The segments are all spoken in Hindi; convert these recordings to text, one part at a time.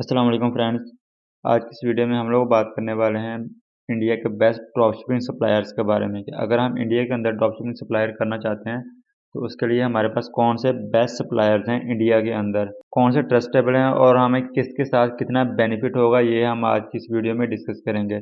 अस्सलाम वालेकुम फ्रेंड्स। आज की इस वीडियो में हम लोग बात करने वाले हैं इंडिया के बेस्ट ड्रॉपशिपिंग सप्लायर्स के बारे में कि अगर हम इंडिया के अंदर ड्रॉपशिपिंग सप्लायर करना चाहते हैं तो उसके लिए हमारे पास कौन से बेस्ट सप्लायर्स हैं इंडिया के अंदर, कौन से ट्रस्टेबल हैं और हमें किसके साथ कितना बेनिफिट होगा, ये हम आज की इस वीडियो में डिस्कस करेंगे।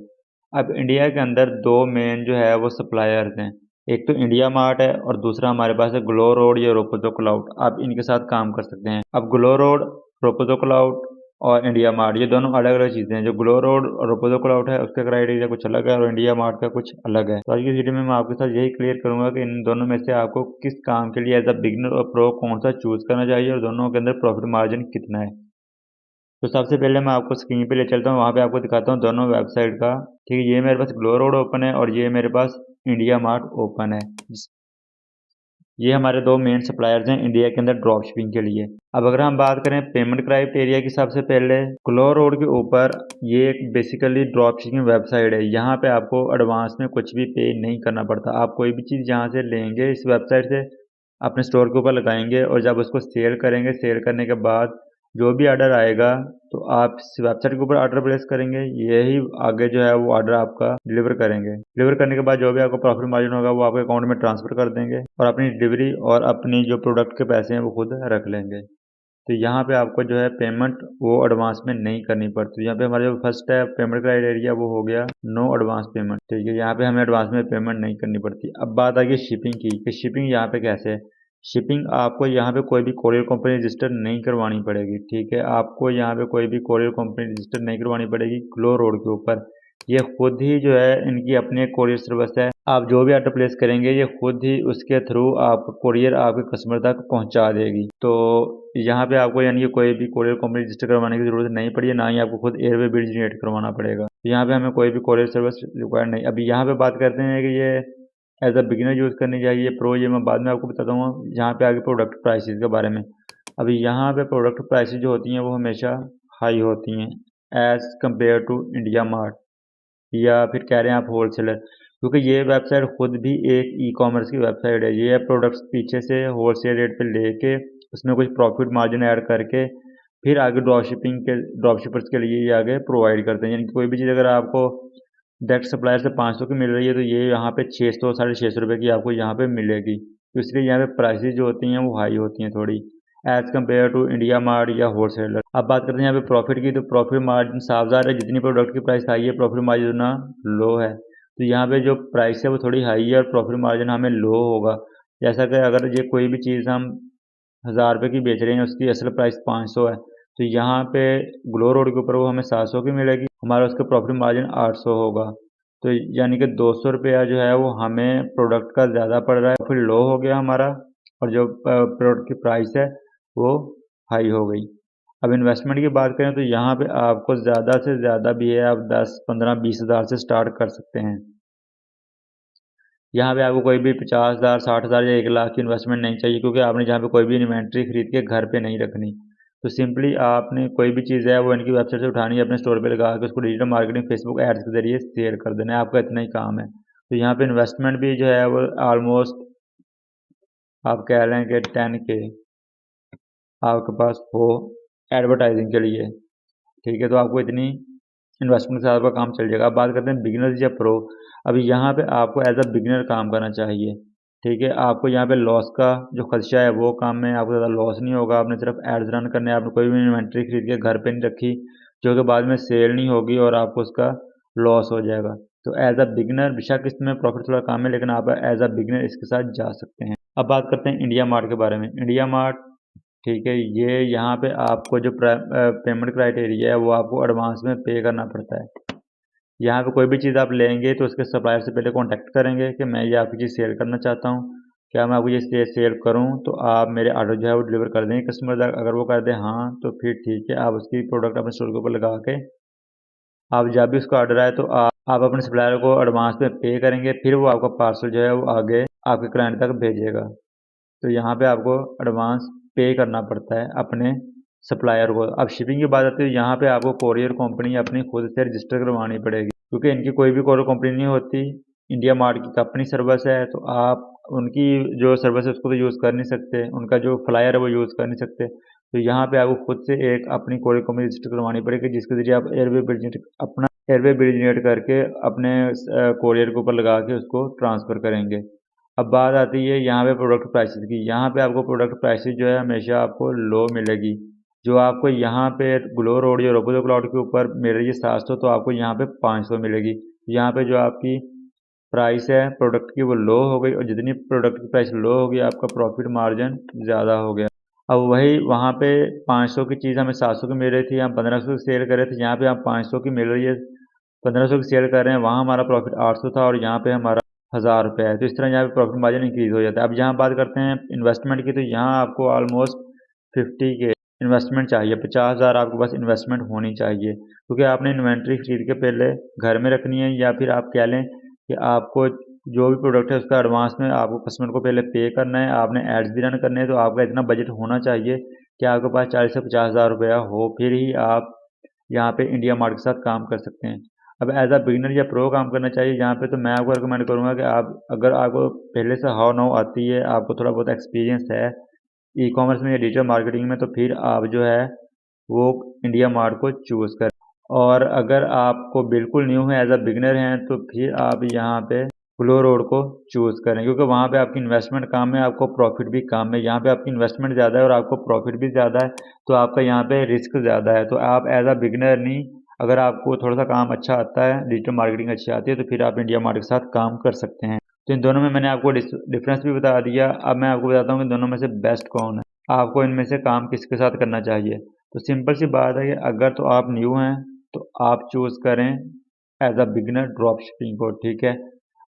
अब इंडिया के अंदर दो मेन जो है वो सप्लायर्स हैं। एक तो इंडिया मार्ट है और दूसरा हमारे पास है ग्लो रोड या रोपोजो क्लाउड। आप इनके साथ काम कर सकते हैं। अब ग्लो रोड, रोपोजो क्लाउड और इंडिया मार्ट ये दोनों अलग अलग चीज़ें हैं। जो ग्लो रोड और रोपोजो क्लाउड है उसका क्राइटेरिया कुछ अलग है और इंडिया मार्ट का कुछ अलग है। तो आज की वीडियो में मैं आपके साथ यही क्लियर करूंगा कि इन दोनों में से आपको किस काम के लिए एज अ बिगिनर और प्रो कौन सा चूज करना चाहिए और दोनों के अंदर प्रॉफिट मार्जिन कितना है। तो सबसे पहले मैं आपको स्क्रीन पे ले चलता हूँ, वहाँ पे आपको दिखाता हूँ दोनों वेबसाइट का। ठीक है, ये मेरे पास ग्लो रोड ओपन है और ये मेरे पास इंडिया मार्ट ओपन है। ये हमारे दो मेन सप्लायर्स हैं इंडिया के अंदर ड्रॉप शिपिंग के लिए। अब अगर हम बात करें पेमेंट क्राइटेरिया की, सबसे पहले ग्लो रोड के ऊपर ये एक बेसिकली ड्रॉप शिपिंग वेबसाइट है। यहाँ पे आपको एडवांस में कुछ भी पे नहीं करना पड़ता। आप कोई भी चीज़ यहाँ से लेंगे इस वेबसाइट से अपने स्टोर के ऊपर लगाएंगे और जब उसको सेल करेंगे, सेल करने के बाद जो भी ऑर्डर आएगा तो आप इस वेबसाइट के ऊपर ऑर्डर प्लेस करेंगे, यही आगे जो है वो ऑर्डर आपका डिलीवर करेंगे। डिलीवर करने के बाद जो भी आपको प्रॉफिट मार्जिन होगा वो आपके अकाउंट में ट्रांसफर कर देंगे और अपनी डिलीवरी और अपनी जो प्रोडक्ट के पैसे हैं वो खुद रख लेंगे। तो यहाँ पे आपको जो है पेमेंट वो एडवांस में नहीं करनी पड़ती। यहाँ पे हमारा जो फर्स्ट है पेमेंट क्राइटेरिया वो हो गया नो एडवांस पेमेंट। ठीक है, यहाँ पे हमें एडवांस में पेमेंट नहीं करनी पड़ती। अब बात आ गई शिपिंग की कि शिपिंग यहाँ पे कैसे है। शिपिंग आपको यहाँ पे कोई भी कोरियर कंपनी रजिस्टर नहीं करवानी पड़ेगी। ठीक है, आपको यहाँ पे कोई भी कोरियर कंपनी रजिस्टर नहीं करवानी पड़ेगी। ग्लो रोड के ऊपर ये खुद ही जो है इनकी अपनी एक कोरियर सर्विस है। आप जो भी ऑर्डर प्लेस करेंगे ये खुद ही उसके थ्रू आपका कोरियर आपके कस्टमर तक पहुंचा देगी। तो यहाँ पे आपको यानी कि कोई भी कोरियर कंपनी रजिस्टर करवाने की जरूरत नहीं पड़ी है, ना ही आपको खुद एयरवे बिल जनरेट करवाना पड़ेगा। तो यहाँ पे हमें कोई भी कोरियर सर्विस रिक्वायर्ड नहीं। अभी यहाँ पे बात करते हैं कि ये एज अ बिगिनर यूज़ करनी चाहिए, प्रो ये मैं बाद में आपको बताता हूँ। यहाँ पे आगे प्रोडक्ट प्राइसेस के बारे में। अभी यहाँ पे प्रोडक्ट प्राइसेस जो होती हैं वो हमेशा हाई होती हैं as compare to IndiaMART या फिर कह रहे हैं आप होलसेलर, क्योंकि ये वेबसाइट खुद भी एक ई कॉमर्स की वेबसाइट है। ये प्रोडक्ट्स पीछे से होलसेल रेट पे लेके उसमें कुछ प्रॉफिट मार्जिन ऐड करके फिर आगे ड्रॉप शिपर्स के लिए ये आगे प्रोवाइड करते हैं। यानी कि कोई भी चीज़ अगर आपको डायरेक्ट सप्लायर से 500 की मिल रही है तो ये यहाँ पे 600 650 रुपये की आपको यहाँ पे मिलेगी। तो इसलिए यहाँ पे प्राइसेस जो होती हैं वो हाई होती हैं थोड़ी as compare to IndiaMART या होलसेलर। अब बात करते हैं यहाँ पे प्रॉफिट की, तो प्रॉफिट मार्जिन साफ ज़ाहिर है जितनी प्रोडक्ट की प्राइस हाई है प्रॉफिट मार्जिन उतना लो है। तो यहाँ पे जो प्राइस है वो थोड़ी हाई है और प्रॉफिट मार्जिन हमें लो होगा। जैसा कि अगर ये कोई भी चीज़ हम 1000 रुपये की बेच रहे हैं, उसकी असल प्राइस 500 है, तो यहाँ पे ग्लो रोड के ऊपर वो हमें 700 की मिलेगी, हमारा उसका प्रॉफिट मार्जिन 800 होगा। तो यानी कि 200 रुपया जो है वो हमें प्रोडक्ट का ज़्यादा पड़ रहा है, फिर लो हो गया हमारा, और जो प्रोडक्ट की प्राइस है वो हाई हो गई। अब इन्वेस्टमेंट की बात करें तो यहाँ पे आपको ज़्यादा से ज़्यादा भी है, आप 10 15 20 हज़ार से स्टार्ट कर सकते हैं। यहाँ पे आपको कोई भी 50,000 60,000 या 1 लाख की इन्वेस्टमेंट नहीं चाहिए, क्योंकि आपने जहाँ पे कोई भी इन्वेंट्री खरीद के घर पे नहीं रखनी। तो सिंपली आपने कोई भी चीज़ है वो इनकी वेबसाइट से उठानी है, अपने स्टोर पे लगा के उसको डिजिटल मार्केटिंग फेसबुक एड्स के जरिए शेयर कर देना है, आपका इतना ही काम है। तो यहाँ पे इन्वेस्टमेंट भी जो है वो ऑलमोस्ट आप कह रहे हैं कि 10K आपके पास हो एडवर्टाइजिंग के लिए। ठीक है, तो आपको इतनी इन्वेस्टमेंट से आपका काम चल जाएगा। अब बात करते हैं बिगिनर्स या प्रो। अभी यहाँ पे आपको एज अ बिगिनर काम करना चाहिए। ठीक है, आपको यहाँ पे लॉस का जो खदशा है वो काम में आपको ज़्यादा लॉस नहीं होगा। आपने सिर्फ एड्स रन करने हैं, आपने कोई भी इन्वेंट्री खरीद के घर पे नहीं रखी जो कि बाद में सेल नहीं होगी और आपको उसका लॉस हो जाएगा। तो एज अ बिगिनर बेशक इसमें प्रॉफिट थोड़ा कम है, लेकिन आप एज अ बिगिनर इसके साथ जा सकते हैं। अब बात करते हैं इंडिया मार्ट के बारे में। इंडिया मार्ट, ठीक है, ये यहाँ पे आपको जो पेमेंट क्राइटेरिया है वो आपको एडवांस में पे करना पड़ता है। यहाँ पे कोई भी चीज़ आप लेंगे तो उसके सप्लायर से पहले कांटेक्ट करेंगे कि मैं ये आपकी चीज़ सेल करना चाहता हूँ, क्या मैं आपको ये सेल करूँ, तो आप मेरे ऑर्डर जो है वो डिलीवर कर देंगे कस्टमर तक। अगर वो कर दे हाँ तो फिर ठीक है, आप उसकी प्रोडक्ट अपने स्टोर के ऊपर लगा के आप जब भी उसका ऑर्डर आए तो आप अपने सप्लायर को एडवांस में पे करेंगे, फिर वो आपका पार्सल जो है वो आगे आपके क्लाइंट तक भेजेगा। तो यहाँ पे आपको एडवांस पे करना पड़ता है अपने सप्लायर को। अब शिपिंग की बात आती है, यहाँ पे आपको कोरियर कंपनी अपनी खुद से रजिस्टर करवानी पड़ेगी, क्योंकि इनकी कोई भी कोरियर कंपनी नहीं होती। इंडिया मार्ट की अपनी सर्विस है, तो आप उनकी जो सर्विस है उसको तो यूज़ कर नहीं सकते, उनका जो फ्लायर है वो यूज़ कर नहीं सकते। तो यहाँ पे आपको खुद से एक अपनी कोरियर कंपनी रजिस्टर करवानी पड़ेगी, जिसके ज़रिए आप एयरवे बिल जनरेट करके अपने कोरियर के ऊपर लगा के उसको ट्रांसफ़र करेंगे। अब बात आती है यहाँ पे प्रोडक्ट प्राइसेस की। यहाँ पे आपको प्रोडक्ट प्राइसेस जो है हमेशा आपको लो मिलेगी। जो आपको यहाँ पे ग्लो रोड या रोबोटो क्लाउड के ऊपर मिल रही है 700, तो आपको यहाँ पे 500 मिलेगी। यहाँ पे जो आपकी प्राइस है प्रोडक्ट की वो लो हो गई, और जितनी प्रोडक्ट की प्राइस लो होगी आपका प्रॉफिट मार्जिन ज़्यादा हो गया। अब वही वहाँ पे 500 की चीज़ हमें 700 की मिल रही थी, हम 1500 की सेल कर रहे थे, यहाँ पे हम 500 की मिल रही है, 1500 की सेल कर रहे हैं, वहाँ हमारा प्रॉफिट 800 था और यहाँ पे हमारा 1000 रुपये है। तो इस तरह यहाँ पे प्रॉफिट मार्जिन इंक्रीज़ हो जाता है। अब यहाँ बात करते हैं इन्वेस्टमेंट की, तो यहाँ आपको ऑलमोस्ट 50 के इन्वेस्टमेंट चाहिए, 50,000 आपके पास इन्वेस्टमेंट होनी चाहिए, क्योंकि आपने इन्वेंट्री खरीद के पहले घर में रखनी है, या फिर आप कह लें कि आपको जो भी प्रोडक्ट है उसका एडवांस में आपको कस्टमर को पहले पे करना है, आपने एड्स भी रन करने हैं, तो आपका इतना बजट होना चाहिए कि आपके पास 40 से 50,000 रुपया हो, फिर ही आप यहाँ पे इंडिया मार्ट के साथ काम कर सकते हैं। अब एज अ बिगिनर या प्रो काम करना चाहिए यहाँ पे, तो मैं आपको रिकमेंड करूँगा कि आप, अगर आपको पहले से हाउ नाउ आती है, आपको थोड़ा बहुत एक्सपीरियंस है ई कॉमर्स में या डिजिटल मार्केटिंग में, तो फिर आप जो है वो इंडिया मार्ट को चूज़ करें। और अगर आपको बिल्कुल न्यू है, एज अ बिगिनर हैं, तो फिर आप यहाँ पे ग्लो रोड को चूज़ करें, क्योंकि वहाँ पे आपकी इन्वेस्टमेंट कम है, आपको प्रॉफिट भी कम है। यहाँ पे आपकी इन्वेस्टमेंट ज़्यादा है और आपको प्रॉफिट भी ज़्यादा है, तो आपका यहाँ पे रिस्क ज़्यादा है। तो आप एज अ बिगिनर नहीं, अगर आपको थोड़ा सा काम अच्छा आता है, डिजिटल मार्केटिंग अच्छी आती है, तो फिर आप इंडिया मार्ट के साथ काम कर सकते हैं। तो इन दोनों में मैंने आपको डिफरेंस भी बता दिया। अब मैं आपको बताता हूँ कि दोनों में से बेस्ट कौन है, आपको इनमें से काम किसके साथ करना चाहिए। तो सिंपल सी बात है कि अगर तो आप न्यू हैं, तो आप चूज़ करें as a beginner drop shipping को, ठीक है।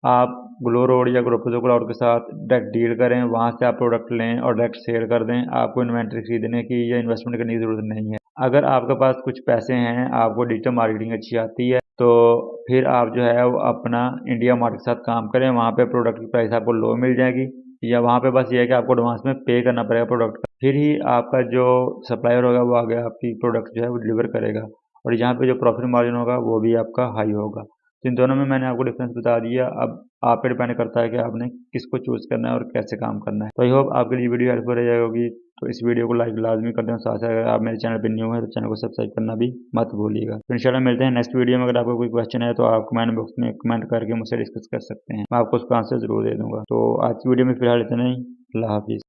आप ग्लो रोड या ग्रोपोजो क्लाउड के साथ डायरेक्ट डील करें, वहाँ से आप प्रोडक्ट लें और डायरेक्ट सेल कर दें। आपको इन्वेंट्री खरीदने की या इन्वेस्टमेंट करने की ज़रूरत नहीं है। अगर आपके पास कुछ पैसे हैं, आपको डिजिटल मार्केटिंग अच्छी आती है, तो फिर आप जो है वो अपना इंडिया मार्ट के साथ काम करें। वहाँ पे प्रोडक्ट की प्राइस आपको लो मिल जाएगी, या वहाँ पे बस ये है कि आपको एडवांस में पे करना पड़ेगा प्रोडक्ट का, फिर ही आपका जो सप्लायर होगा वो आगे आपकी प्रोडक्ट जो है वो डिलीवर करेगा, और यहाँ पे जो प्रॉफिट मार्जिन होगा वो भी आपका हाई होगा। तो इन दोनों में मैंने आपको डिफरेंस बता दिया। अब आप पे डिपेंड करता है कि आपने किसको चूज़ करना है और कैसे काम करना है। तो आई होप आपके लिए वीडियो हेल्पफुल रह जाएगी। तो इस वीडियो को लाइक लाजमी कर दें, साथ साथ अगर आप मेरे चैनल पर न्यू है तो चैनल को सब्सक्राइब करना भी मत भूलिएगा। तो इंशाल्लाह मिलते हैं नेक्स्ट वीडियो में। अगर आपको कोई क्वेश्चन है तो आप कमेंट बॉक्स में कमेंट करके मुझसे डिस्कस कर सकते हैं, मैं आपको उसका आंसर ज़रूर दे दूँगा। तो आज की वीडियो में फ़िलहाल इतना ही। अल्लाह हाफिज़।